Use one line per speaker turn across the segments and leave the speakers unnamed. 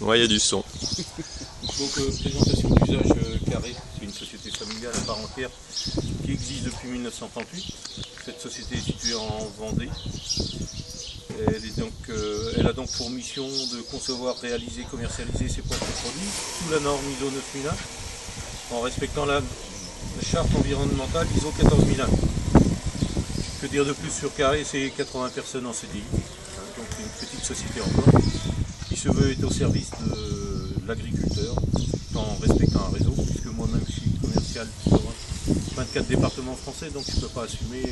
Ouais, il y a du son.
Donc présentation d'usage Carré, c'est une société familiale à part entière qui existe depuis 1938. Cette société est située en Vendée. Elle a donc pour mission de concevoir, réaliser, commercialiser ses propres produits sous la norme ISO 9001 en respectant la charte environnementale ISO 14001. Que dire de plus sur Carré, c'est 80 personnes en CDI, donc c'est une petite société encore, qui se veut être au service de l'agriculteur, tout en respectant un réseau, puisque moi-même je suis commercial sur 24 départements français, donc je ne peux pas assumer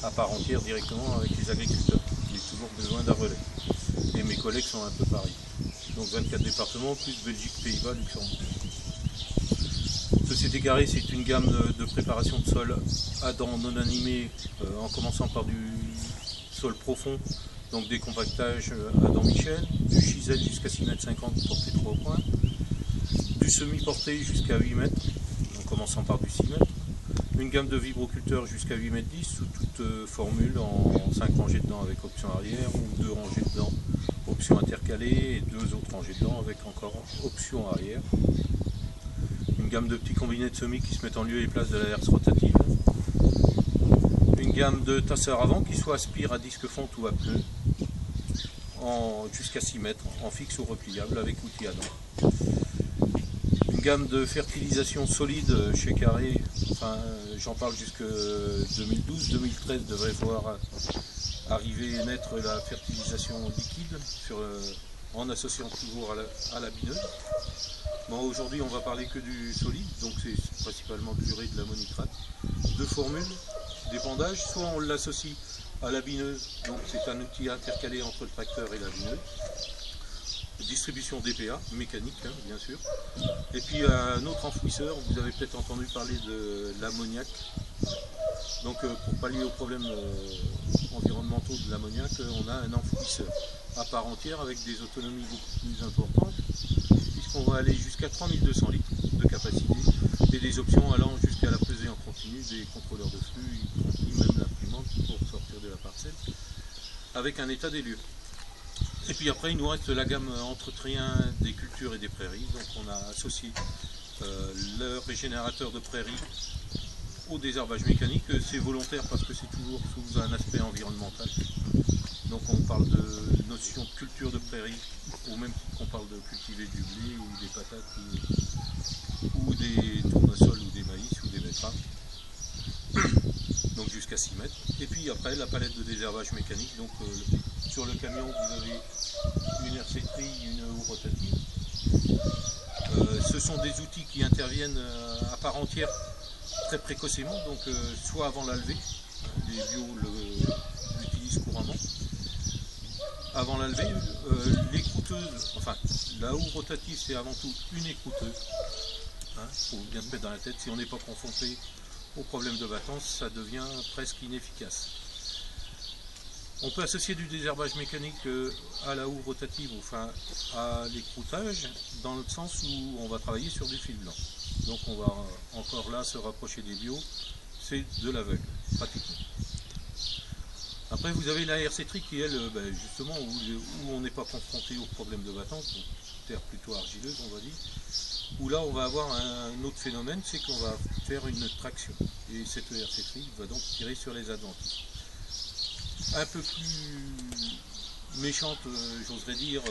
à part entière directement avec les agriculteurs. J'ai toujours besoin d'un relais. Et mes collègues sont un peu pareils. Donc 24 départements, plus Belgique, Pays-Bas, Luxembourg. Société Carré, c'est une gamme de préparation de sol à dents non animées, en commençant par du sol profond, donc des compactages à dents Michel, du chisel jusqu'à 6,50 m porté 3 points, du semi-porté jusqu'à 8 mètres, en commençant par du 6 mètres, une gamme de vibroculteurs jusqu'à 8,10 m sous toute formule en 5 rangées de dents avec option arrière ou 2 rangées de dents option intercalée et 2 autres rangées de dents avec encore option arrière. Une gamme de petits combinés de semis qui se mettent en lieu et place de la herse rotative. Une gamme de tasseurs avant qui soit aspire à disque fonte ou à pneu jusqu'à 6 mètres en fixe ou repliable avec outil à dents. Une gamme de fertilisation solide chez Carré, enfin j'en parle jusque 2012-2013 devrait voir arriver et naître la fertilisation liquide en associant toujours à la bineuse. Bon, aujourd'hui on va parler que du solide, donc c'est principalement de l'urée, de l'ammonitrate. Deux formules d'épandage, soit on l'associe à la bineuse, donc c'est un outil intercalé entre le tracteur et la bineuse. Distribution DPA, mécanique bien sûr. Et puis un autre enfouisseur, vous avez peut-être entendu parler de l'ammoniac. Donc pour pallier aux problèmes environnementaux de l'ammoniac, on a un enfouisseur à part entière avec des autonomies beaucoup plus importantes, puisqu'on va aller jusqu'à 3200 litres de capacité et des options allant jusqu'à la pesée en continu des contrôleurs de flux, y compris même l'imprimante pour sortir de la parcelle, avec un état des lieux. Et puis après il nous reste la gamme entretien des cultures et des prairies, donc on a associé le régénérateur de prairies au désherbage mécanique. C'est volontaire parce que c'est toujours sous un aspect environnemental. Donc on parle de notion de culture de prairie, ou même qu'on parle de cultiver du blé ou des patates ou des tournesols ou des maïs ou des betteraves. Donc jusqu'à 6 mètres. Et puis après la palette de désherbage mécanique. Donc sur le camion vous avez une RC-tri, une houe rotative. Ce sont des outils qui interviennent à part entière très précocement, donc soit avant la levée, les bios l'utilisent couramment. Avant la levée, l'écrouteuse, enfin la houe rotative c'est avant tout une écrouteuse. Faut bien se mettre dans la tête, si on n'est pas confronté au problème de battance, ça devient presque inefficace. On peut associer du désherbage mécanique à la houe rotative, enfin à l'écroutage, dans le sens où on va travailler sur du fil blanc. Donc on va encore là se rapprocher des bios, c'est de l'aveugle, pratiquement. Après vous avez la RC-tri qui elle, justement, où on n'est pas confronté au problème de battance, donc terre plutôt argileuse on va dire, où là on va avoir un autre phénomène, c'est qu'on va faire une traction. Et cette RC-tri va donc tirer sur les adventices. Un peu plus méchante, j'oserais dire,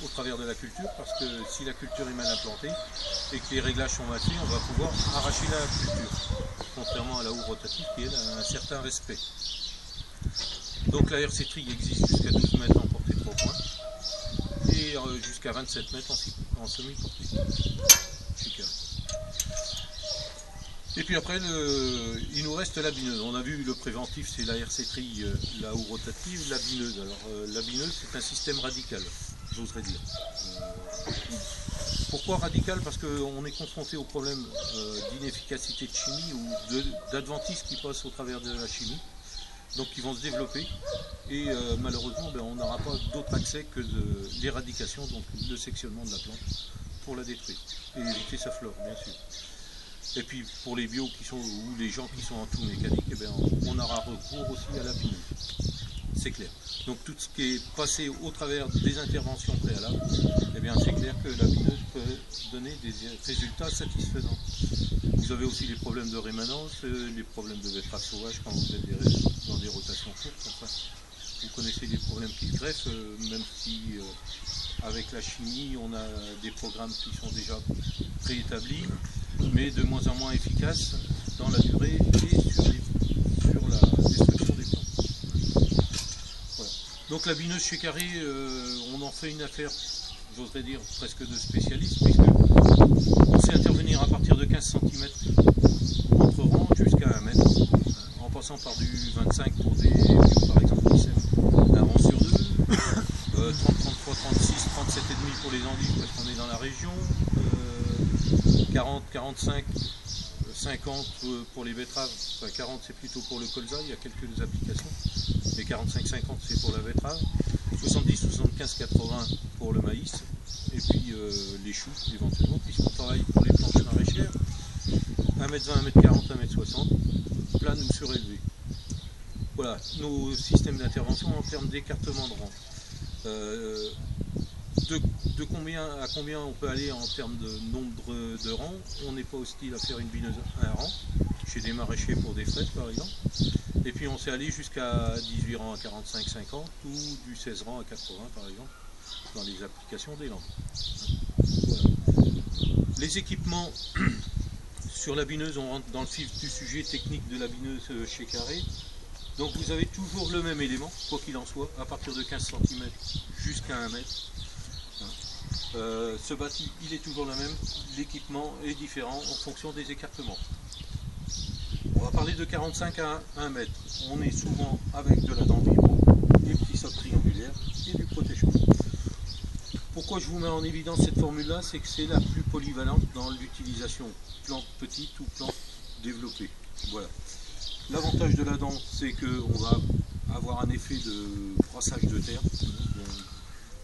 au travers de la culture, parce que si la culture est mal implantée et que les réglages sont mal faits, on va pouvoir arracher la culture, contrairement à la houe rotative qui elle a un certain respect. Donc la RC-tri existe jusqu'à 12 mètres en portée 3 points et jusqu'à 27 mètres en semi-portée. Et puis après, il nous reste la bineuse. On a vu le préventif, c'est la RC-tri, la houe rotative, la bineuse. Alors la bineuse, c'est un système radical, j'oserais dire. Pourquoi radical? Parce qu'on est confronté au problème d'inefficacité de chimie ou d'adventices qui passent au travers de la chimie, donc qui vont se développer. Et malheureusement, on n'aura pas d'autre accès que de l'éradication, donc le sectionnement de la plante, pour la détruire. Et éviter sa flore, bien sûr. Et puis pour les bios qui sont, ou les gens qui sont en tout mécanique, on aura recours aussi à la bineuse. c'est clair. Donc tout ce qui est passé au travers des interventions préalables, eh bien c'est clair que la bineuse peut donner des résultats satisfaisants. Vous avez aussi les problèmes de rémanence, les problèmes de betteraves sauvages quand vous êtes dans des rotations courtes. Enfin, vous connaissez les problèmes qui se greffent, même si avec la chimie on a des programmes qui sont déjà préétablis, mais de moins en moins efficaces dans la durée et sur la destruction des plantes. Voilà. Donc la bineuse chez Carré, on en fait une affaire, j'oserais dire presque de spécialiste, puisque on sait intervenir à partir de 15 cm entre rangs jusqu'à 1 mètre, en passant par du 25 pour des bio par exemple qui sèment d'un rang sur 2, 30, 33, 36, 37 et demi pour les endives parce qu'on est dans la région, 40, 45, 50 pour les betteraves, enfin 40 c'est plutôt pour le colza, il y a quelques applications, mais 45-50 c'est pour la betterave, 70, 75, 80 pour le maïs, et puis les choux éventuellement, puisqu'on travaille pour les planches maraîchères, 1m20, 1m40, 1m60, plane ou surélevée. Voilà, nos systèmes d'intervention en termes d'écartement de rang. De combien à combien on peut aller en termes de nombre de rangs. On n'est pas hostile à faire une bineuse à un rang, chez des maraîchers pour des fraises par exemple. Et puis on s'est allé jusqu'à 18 rangs à 45-50 ou du 16 rangs à 80 par exemple, dans les applications des Landes. Voilà. Les équipements sur la bineuse, on rentre dans le vif du sujet technique de la bineuse chez Carré. Donc vous avez toujours le même élément, quoi qu'il en soit, à partir de 15 cm jusqu'à 1 mètre. Ce bâti, il est toujours le même, l'équipement est différent en fonction des écartements. On va parler de 45 à 1 mètre. On est souvent avec de la dent vibro, des petits socs triangulaires et du protège-champ. Pourquoi je vous mets en évidence cette formule-là, c'est que c'est la plus polyvalente dans l'utilisation plante petite ou plante développée. Voilà. L'avantage de la dent, c'est qu'on va avoir un effet de brassage de terre,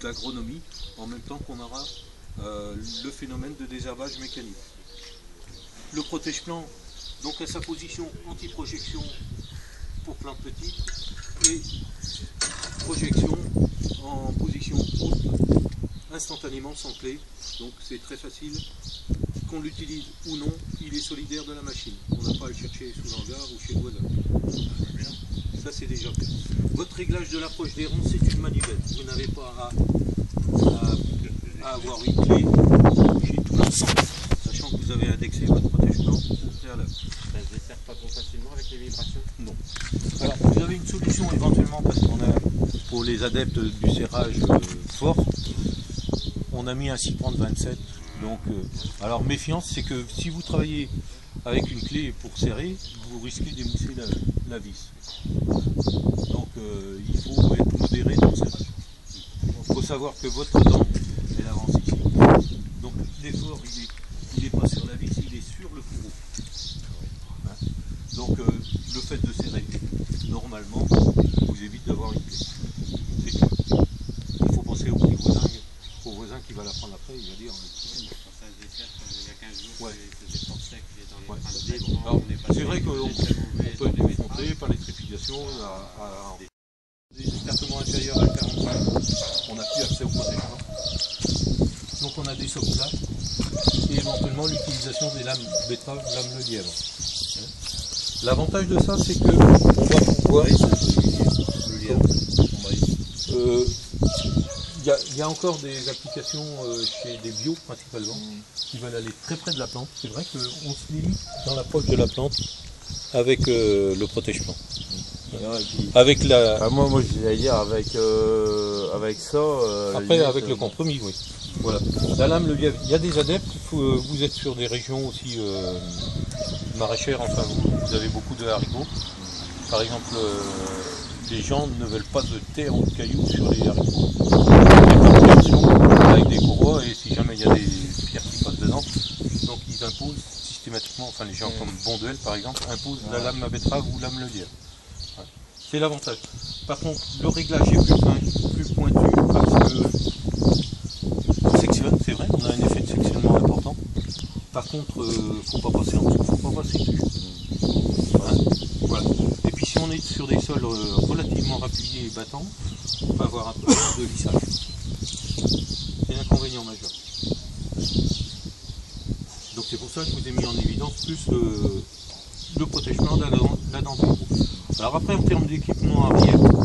d'agronomie, en même temps qu'on aura le phénomène de désherbage mécanique. Le protège-plant, donc à sa position anti-projection pour plante petite et projection en position haute instantanément sans clé, donc c'est très facile. Qu'on l'utilise ou non, il est solidaire de la machine. On n'a pas à le chercher sous l'hangar ou chez le voisin. Ça c'est déjà fait. Votre réglage de l'approche des ronds, c'est une manivelle. Vous n'avez pas à avoir une clé chez tout l'ensemble. Sachant que vous avez indexé votre protège-plant préalable.
Ça se dessert pas trop facilement avec les vibrations?
Non. Alors vous avez une solution éventuellement, parce qu'on a, pour les adeptes du serrage fort, on a mis un cyprant de 27. Donc, alors méfiance, c'est que si vous travaillez avec une clé pour serrer, vous risquez d'émousser la vis. Donc il faut être modéré dans le serrage. Il faut savoir que votre dent, elle avance ici. Donc l'effort, il n'est pas sur la vis, il est sur le fourreau. Hein? Donc le fait de serrer, normalement, vous évite d'avoir une clé. C'est tout. Il faut penser au voisin qui va la prendre après, il va dire... Ouais. C'est vrai qu'on peut être confronté par les trépidations à des écartements inférieurs à 45, on n'a plus accès au protège-plant. Donc on a des socs plats et éventuellement l'utilisation des lames betteraves, lames le lièvre. L'avantage de ça, c'est que on va pouvoir... Le lièvre. Il y a encore des applications chez des bio principalement qui veulent aller très près de la plante. C'est vrai qu'on se limite dans l'approche de la plante avec le protège-plant. Avec la...
Ah, moi j'allais dire avec ça.
Après avec le compromis, oui. Voilà. La lame, le lièvre. Il y a des adeptes. Vous êtes sur des régions aussi maraîchères. Enfin, vous avez beaucoup de haricots. Par exemple, les gens ne veulent pas de terre ou de cailloux sur les haricots. Avec des courroies, et si jamais il y a des pierres qui passent dedans, donc ils imposent systématiquement, enfin les gens comme Bonduel par exemple, imposent la lame à betterave ou lame le lièvre. Ouais. C'est l'avantage. Par contre, le réglage est plus fin, plus pointu, parce que on sectionne, c'est vrai, on a un effet de sectionnement important. Par contre, faut pas passer en dessous, faut pas passer plus. Hein, voilà. Et puis si on est sur sur des sols relativement appuyés et battants, on peut avoir un peu de lissage. C'est l'inconvénient majeur. Donc c'est pour ça que je vous ai mis en évidence plus le protègement de la dent de veau. Alors après, en termes d'équipement arrière, pour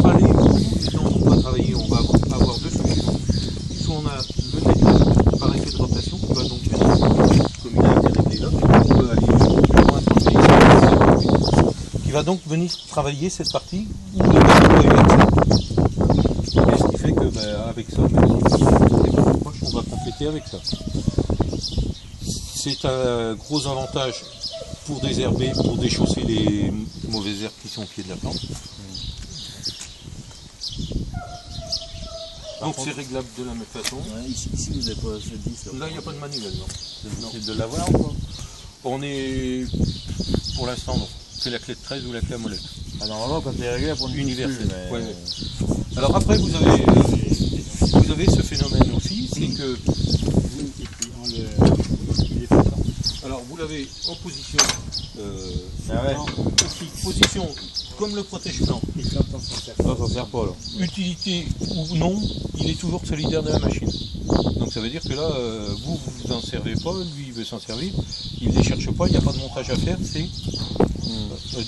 aller au bout des dents dont on va travailler, on va avoir deux solutions. Soit on a le nettoyage par effet de rotation, qui va donc comme il a été réglé là, on peut aller plus loin qui va donc venir travailler cette partie où le nettoyage est absent. Et ce qui fait que avec ça, même si c'est pas proche, on va compléter avec ça. C'est un gros avantage pour désherber, pour déchausser les mauvaises herbes qui sont au pied de la plante. Donc c'est réglable de la même façon.
Ouais, ici vous n'avez pas ce 10
Là il n'y a pas de manuel.
C'est de l'avoir ou pas?
On est pour l'instant non. C'est la clé de 13 ou la clé à molette.
Ah, normalement quand c'est réglé pour
Universel.
Mais...
Ouais. Alors après vous avez ce phénomène aussi, c'est que alors vous l'avez en position position comme le protège-plante.
Ça sert pas là.
Utilité ou non, il est toujours solidaire de la machine. Donc ça veut dire que là, vous en servez pas, lui il veut s'en servir, il ne les cherche pas, il n'y a pas de montage à faire, c'est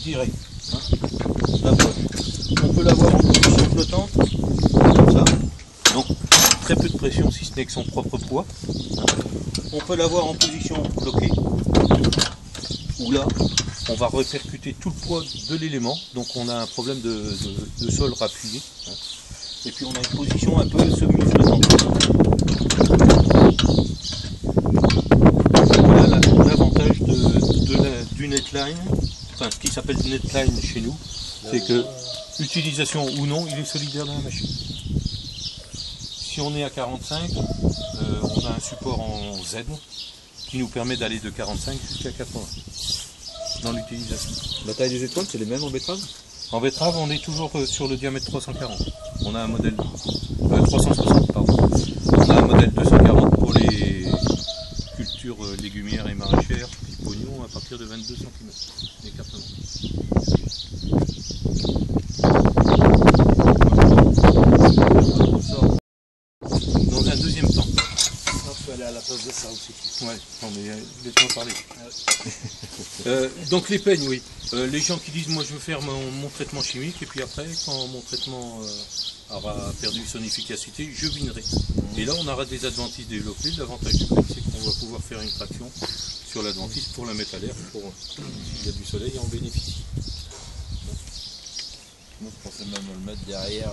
direct. Hein. On peut l'avoir en position flottante, comme ça. Donc très peu de pression si ce n'est que son propre poids. On peut l'avoir en position bloquée, où là, on va répercuter tout le poids de l'élément, donc on a un problème de sol rappuyé. Et puis on a une position un peu semi-flottante. Voilà l'avantage du netline, enfin ce qui s'appelle netline chez nous, c'est que utilisation ou non, il est solidaire dans la machine. Si on est à 45, on a un support en Z qui nous permet d'aller de 45 jusqu'à 80 dans l'utilisation.
La taille des étoiles, c'est les mêmes en betterave?
En betterave, on est toujours sur le diamètre 340. On a un modèle 360, pardon. On a un modèle 240 pour les cultures légumières et maraîchères, puis oignons à partir de 22 cm d'écartement. Dans un deuxième temps.
Je peux aller à la place de ça aussi.
Ouais, non mais laisse-moi parler. Donc les peignes, oui. Les gens qui disent moi je veux faire mon traitement chimique et puis après quand mon traitement aura perdu son efficacité, je vinerai. Et là on aura des adventices développés. L'avantage du peigne c'est qu'on va pouvoir faire une traction sur l'adventice pour la mettre à l'air, pour s'il y a du soleil en bénéficie.
Moi je pensais même le mettre derrière.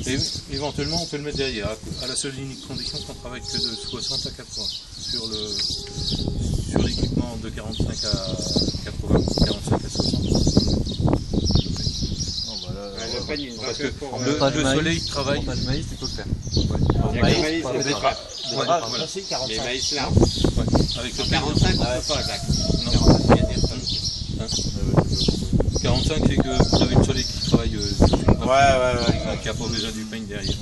Et éventuellement on peut le mettre derrière, à la seule unique condition qu'on travaille que de 60 à 80 sur l'équipement de 45 à 80, 45 à 60.
Non, bah là,
Le peigne, il
parce
va
que
pour
le soleil travaille.
montage maïs, tu peux le faire.
il y a que le maïs et le betterave.
Voilà.
Les
45.
maïs là.
Avec le
45, on ne peut pas, Jacques.
Non.
45, il y a des
45 c'est que vous avez le soleil qui travaille qui n'a pas besoin du peigne derrière.